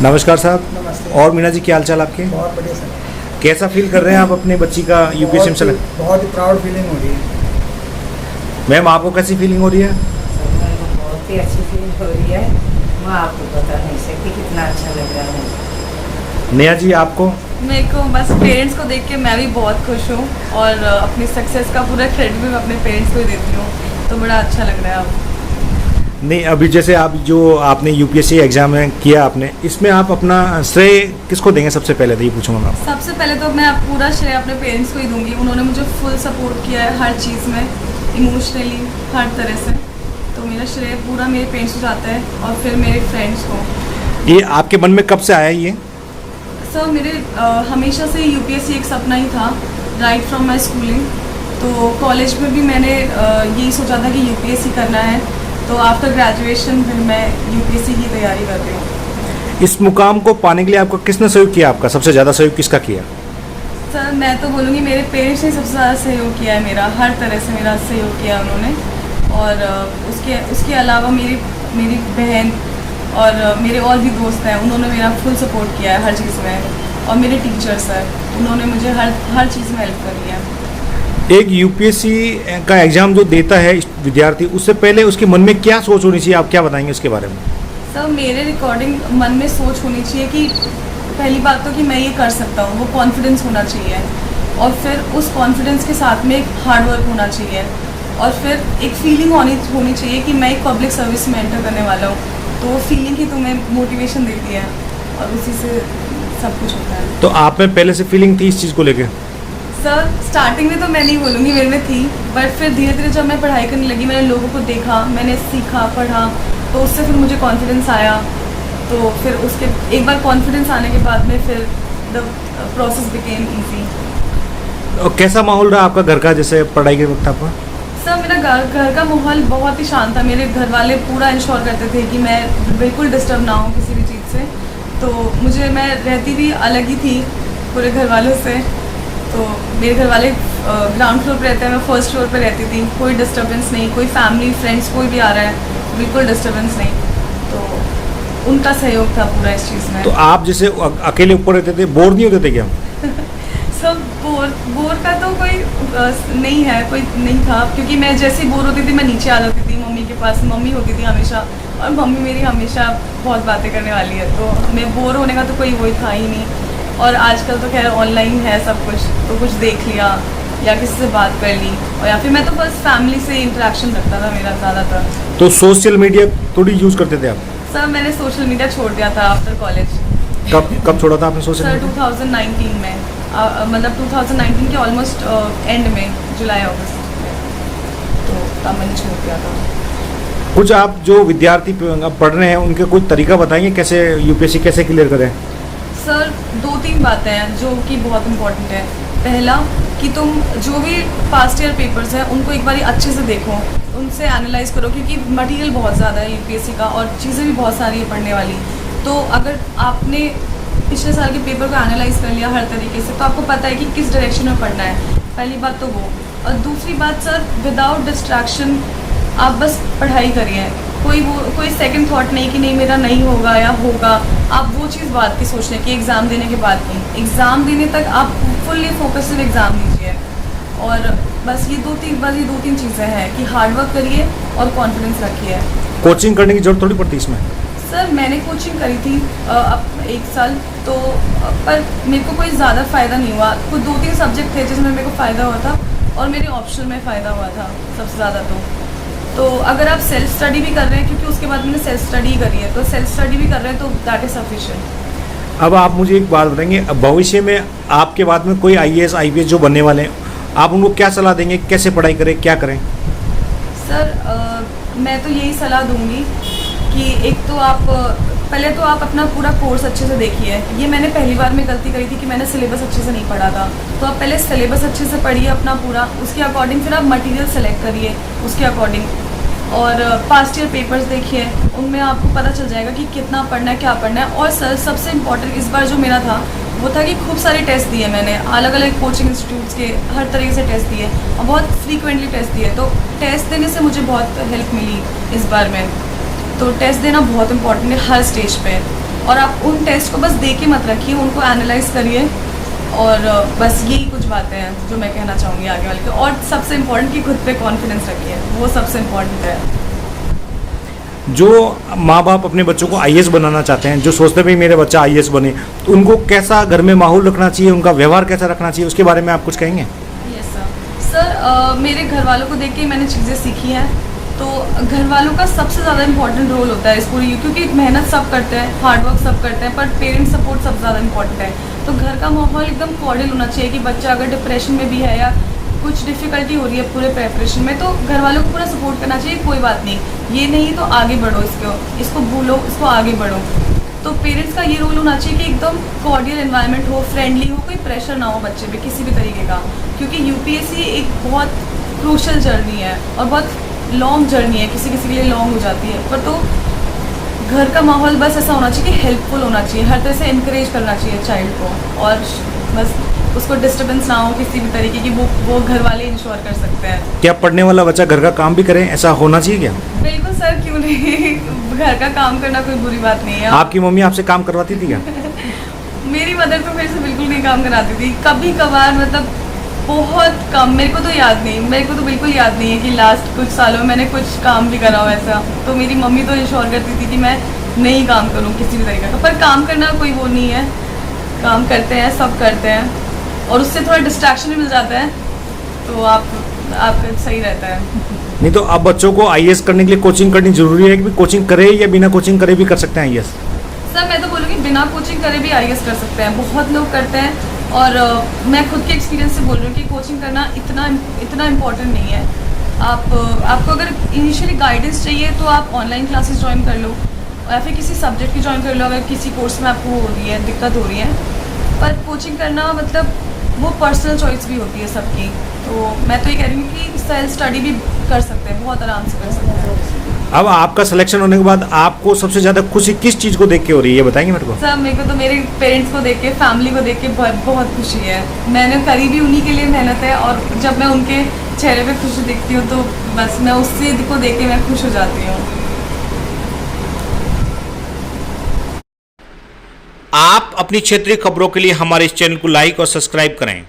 नमस्कार साहब। नमस्ते। और मीना जी, क्या हाल चाल आपके? बहुत बढ़िया सर। कैसा फील कर रहे हैं आप अपने बच्ची का यूपीएससी में सेलेक्ट? बहुत ही प्राउड फीलिंग हो रही है। मैम, आपको कैसी फीलिंग हो रही है? सर मेरे को बहुत ही अच्छी फीलिंग हो रही है। मैं आपको बता नहीं सकती कितना अच्छा लग रहा है। नेहा जी, आपको? मेरे को बस पेरेंट्स को देख के मैं भी बहुत खुश हूँ और अपनी सक्सेस का पूरा क्रेडिट भी मैं अपने पेरेंट्स को ही देती हूँ, तो बड़ा अच्छा लग रहा है अब। नहीं, अभी जैसे आप जो आपने यूपीएससी एग्जाम में किया आपने, इसमें आप अपना श्रेय किसको देंगे? सबसे पहले तो ये पूछूंगा मैं आपसे। सबसे पहले तो मैं पूरा श्रेय अपने पेरेंट्स को ही दूंगी। उन्होंने मुझे फुल सपोर्ट किया है हर चीज़ में, इमोशनली, हर तरह से। तो मेरा श्रेय पूरा मेरे पेरेंट्स को जाता है और फिर मेरे फ्रेंड्स को। ये आपके मन में कब से आया ये? सर मेरे हमेशा से यूपीएससी एक सपना ही था, राइट फ्रॉम माई स्कूलिंग। तो कॉलेज में भी मैंने यही सोचा था कि यूपीएससी करना है। तो आफ्टर ग्रेजुएशन फिर मैं यूपीएससी की तैयारी कर रही हूँ। इस मुकाम को पाने के लिए आपको किसने सहयोग किया? आपका सबसे ज़्यादा सहयोग किसका किया? सर मैं तो बोलूँगी मेरे पेरेंट्स ने सबसे ज़्यादा सहयोग किया है मेरा, हर तरह से मेरा सहयोग किया उन्होंने। और उसके अलावा मेरी बहन और मेरे और भी दोस्त हैं, उन्होंने मेरा फुल सपोर्ट किया है हर चीज़ में। और मेरे टीचर्स हैं, उन्होंने मुझे हर चीज़ में हेल्प करी है। एक यूपीएससी का एग्ज़ाम जो देता है विद्यार्थी, उससे पहले उसके मन में क्या सोच होनी चाहिए? आप क्या बताएंगे उसके बारे में? सर मेरे रिकॉर्डिंग मन में सोच होनी चाहिए कि पहली बात तो कि मैं ये कर सकता हूँ, वो कॉन्फिडेंस होना चाहिए। और फिर उस कॉन्फिडेंस के साथ में एक हार्ड वर्क होना चाहिए। और फिर एक फीलिंग होनी चाहिए कि मैं एक पब्लिक सर्विस में एंटर करने वाला हूँ। तो वो फीलिंग ही तुम्हें मोटिवेशन देती है और उसी से सब कुछ होता है। तो आप में पहले से फीलिंग थी इस चीज़ को लेकर? सर स्टार्टिंग में तो मैं नहीं बोलूँगी मेरे में थी, बट फिर धीरे धीरे जब मैं पढ़ाई करने लगी, मैंने लोगों को देखा, मैंने सीखा, पढ़ा, तो उससे फिर मुझे कॉन्फिडेंस आया। तो फिर उसके एक बार कॉन्फिडेंस आने के बाद में फिर द प्रोसेस बिकेम ईजी। और कैसा माहौल रहा आपका घर का, जैसे पढ़ाई के वक्त आपका? सर मेरा घर का माहौल बहुत ही शांत था। मेरे घर वाले पूरा इंश्योर करते थे कि मैं बिल्कुल डिस्टर्ब ना हूँ किसी भी चीज़ से। तो मैं रहती भी अलग ही थी पूरे घर वालों से। तो मेरे घर वाले ग्राउंड फ्लोर पे रहते हैं, मैं फर्स्ट फ्लोर पे रहती थी। कोई डिस्टर्बेंस नहीं, कोई फैमिली फ्रेंड्स कोई भी आ रहा है, बिल्कुल डिस्टर्बेंस नहीं। तो उनका सहयोग था पूरा इस चीज़ में। तो आप जैसे अकेले ऊपर रहते थे, बोर नहीं होते थे क्या? सब बोर का तो कोई नहीं है, कोई नहीं था। क्योंकि मैं जैसे ही बोर होती थी मैं नीचे आ जाती थी मम्मी के पास। मम्मी होती थी हमेशा, और मम्मी मेरी हमेशा बहुत बातें करने वाली है, तो मैं बोर होने का तो कोई वही था ही नहीं। और आजकल तो खैर ऑनलाइन है सब कुछ, तो कुछ देख लिया या किसी से बात कर ली, और या फिर मैं तो बस फैमिली से इंटरेक्शन रखता था मेरा ज़्यादातर। तो सोशल मीडिया थोड़ी यूज़ करते थे आप? सर मैंने सोशल मीडिया छोड़ दिया था आफ्टर कॉलेज। कब छोड़ा था आपने सोशल सर मीडिया? 2019 में, मतलब 2019 के ऑलमोस्ट एंड में, जुलाई अगस्त में, तो तब मैंने छोड़ दिया था। कुछ आप जो विद्यार्थी पढ़ रहे हैं उनके कुछ तरीका बताएंगे कैसे यूपीएससी कैसे क्लियर करें? सर 2-3 बातें हैं जो कि बहुत इम्पोर्टेंट है। पहला कि तुम जो भी पास्ट ईयर पेपर्स हैं उनको एक बार अच्छे से देखो, उनसे एनालाइज करो, क्योंकि मटेरियल बहुत ज़्यादा है यूपीएससी का और चीज़ें भी बहुत सारी है पढ़ने वाली। तो अगर आपने पिछले साल के पेपर को एनालाइज कर लिया हर तरीके से, तो आपको पता है कि किस डायरेक्शन में पढ़ना है। पहली बात तो वो। और दूसरी बात सर, विदाउट डिस्ट्रैक्शन आप बस पढ़ाई करिए। कोई सेकंड थॉट नहीं कि नहीं मेरा नहीं होगा या होगा। आप वो चीज़ बात की सोचने की एग्ज़ाम देने के बाद की, एग्ज़ाम देने तक आप फुल्ली फोकस सिर्फ एग्ज़ाम दीजिए। और बस ये दो तीन चीज़ें हैं कि हार्ड वर्क करिए और कॉन्फिडेंस रखिए। कोचिंग करने की जरूरत थोड़ी पड़ती इसमें? सर मैंने कोचिंग करी थी अब 1 साल, तो पर मेरे को कोई ज़्यादा फ़ायदा नहीं हुआ। कुछ 2-3 सब्जेक्ट थे जिसमें मेरे को फ़ायदा हुआ था और मेरे ऑप्शनल में फ़ायदा हुआ था सबसे ज़्यादा। तो अगर आप सेल्फ स्टडी भी कर रहे हैं, क्योंकि उसके बाद मैंने सेल्फ स्टडी करी है, तो सेल्फ स्टडी भी कर रहे हैं तो दैट इज़ सफिशिएंट। अब आप मुझे एक बात बताएंगे, अब भविष्य में आपके बाद में कोई आईएएस आईपीएस जो बनने वाले हैं, आप उनको क्या सलाह देंगे? कैसे पढ़ाई करें, क्या करें? सर मैं तो यही सलाह दूंगी कि एक तो पहले तो आप अपना पूरा कोर्स अच्छे से देखिए। ये मैंने पहली बार में गलती करी थी कि मैंने सिलेबस अच्छे से नहीं पढ़ा था। तो आप पहले सिलेबस अच्छे से पढ़िए अपना पूरा, उसके अकॉर्डिंग फिर आप मटेरियल सेलेक्ट करिए उसके अकॉर्डिंग। और पास्ट ईयर पेपर्स देखिए, उनमें आपको पता चल जाएगा कि कितना पढ़ना है, क्या पढ़ना है। और सर सबसे इम्पॉर्टेंट इस बार जो मेरा था वो था कि खूब सारे टेस्ट दिए मैंने, अलग अलग कोचिंग इंस्टीट्यूट्स के हर तरीके से टेस्ट दिए और बहुत फ्रीक्वेंटली टेस्ट दिए। तो टेस्ट देने से मुझे बहुत हेल्प मिली इस बार में। तो टेस्ट देना बहुत इंपॉर्टेंट है हर स्टेज पे। और आप उन टेस्ट को बस दे के मत रखिए, उनको एनालाइज करिए। और बस यही कुछ बातें हैं जो मैं कहना चाहूँगी आगे वाले को। और सबसे इम्पोर्टेंट कि खुद पे कॉन्फिडेंस रखिए, वो सबसे इम्पोर्टेंट है। जो माँ बाप अपने बच्चों को आईएएस बनाना चाहते हैं, जो सोचते हैं भाई मेरा बच्चा आईएएस बने, तो उनको कैसा घर में माहौल रखना चाहिए, उनका व्यवहार कैसा रखना चाहिए, उसके बारे में आप कुछ कहेंगे? यस सर, मेरे घर वालों को देख के मैंने चीज़ें सीखी हैं। तो घर वालों का सबसे ज़्यादा इम्पोर्टेंट रोल होता है इस पूरी, क्योंकि मेहनत सब करते हैं, हार्डवर्क सब करते हैं, पर पेरेंट्स सपोर्ट सबसे ज़्यादा इम्पोर्टेंट है। तो घर का माहौल एकदम कॉर्डियल होना चाहिए कि बच्चा अगर डिप्रेशन में भी है या कुछ डिफ़िकल्टी हो रही है पूरे प्रेपरेशन में, तो घर वालों को पूरा सपोर्ट करना चाहिए, कोई बात नहीं, ये नहीं तो आगे बढ़ो, इसको भूलो, इसको आगे बढ़ो। तो पेरेंट्स का ये रोल होना चाहिए कि एकदम कॉर्डियल एनवायरनमेंट हो, फ्रेंडली हो, कोई प्रेशर ना हो बच्चे पे किसी भी तरीके का, क्योंकि यूपीएससी एक बहुत क्रूशल जर्नी है और बहुत लॉन्ग जर्नी है, किसी किसी के लिए लॉन्ग हो जाती है। पर तो घर का माहौल बस ऐसा होना चाहिए कि हेल्पफुल होना चाहिए, हर तरह से इनकरेज करना चाहिए चाइल्ड को, और बस उसको डिस्टर्बेंस ना हो किसी भी तरीके की, वो घर वाले इंश्योर कर सकते हैं। क्या पढ़ने वाला बच्चा घर का काम भी करे, ऐसा होना चाहिए क्या? बिल्कुल सर, क्यों नहीं घर का काम करना कोई बुरी बात नहीं है। आपकी मम्मी आपसे काम करवाती थी क्या? मेरी मदर तो मेरे से बिल्कुल नहीं काम कराती थी, कभी कभार, मतलब बहुत कम। मेरे को तो याद नहीं, मेरे को तो बिल्कुल याद नहीं है कि लास्ट कुछ सालों में मैंने कुछ काम भी करा हो ऐसा। तो मेरी मम्मी तो इंश्योर करती थी कि मैं नहीं काम करूँ किसी भी तरीके का। पर काम करना कोई वो नहीं है, काम करते हैं, सब करते हैं, और उससे थोड़ा डिस्ट्रैक्शन भी मिल जाता है, तो आपका सही रहता है। नहीं तो अब बच्चों को आईएएस करने के लिए कोचिंग करनी जरूरी है कि कोचिंग करे या बिना कोचिंग करे भी कर सकते हैं आईएएस? सर मैं तो बोलूँगी बिना कोचिंग करे भी आईएएस कर सकते हैं, बहुत लोग करते हैं। और मैं खुद के एक्सपीरियंस से बोल रही हूँ कि कोचिंग करना इतना इम्पोर्टेंट नहीं है। आपको अगर इनिशियली गाइडेंस चाहिए तो आप ऑनलाइन क्लासेस ज्वाइन कर लो, या फिर किसी सब्जेक्ट की ज्वाइन कर लो अगर किसी कोर्स में आपको हो रही है, दिक्कत हो रही है। पर कोचिंग करना मतलब वो पर्सनल चॉइस भी होती है सबकी। तो मैं तो ये कह रही हूँ कि सेल्फ स्टडी भी कर सकते हैं, बहुत आराम से कर सकते हैं। अब आपका सिलेक्शन होने के बाद आपको सबसे ज़्यादा खुशी किस चीज़ को देख के हो रही है, ये बताएंगे मेरे को? सर मेरे को तो मेरे पेरेंट्स को देख के, फैमिली को देख के बहुत खुशी है। मैंने करी भी उन्हीं के लिए मेहनत है, और जब मैं उनके चेहरे पे खुशी देखती हूँ तो बस मैं उससे को देख के मैं खुश हो जाती हूँ। आप अपनी क्षेत्रीय खबरों के लिए हमारे इस चैनल को लाइक और सब्सक्राइब करें।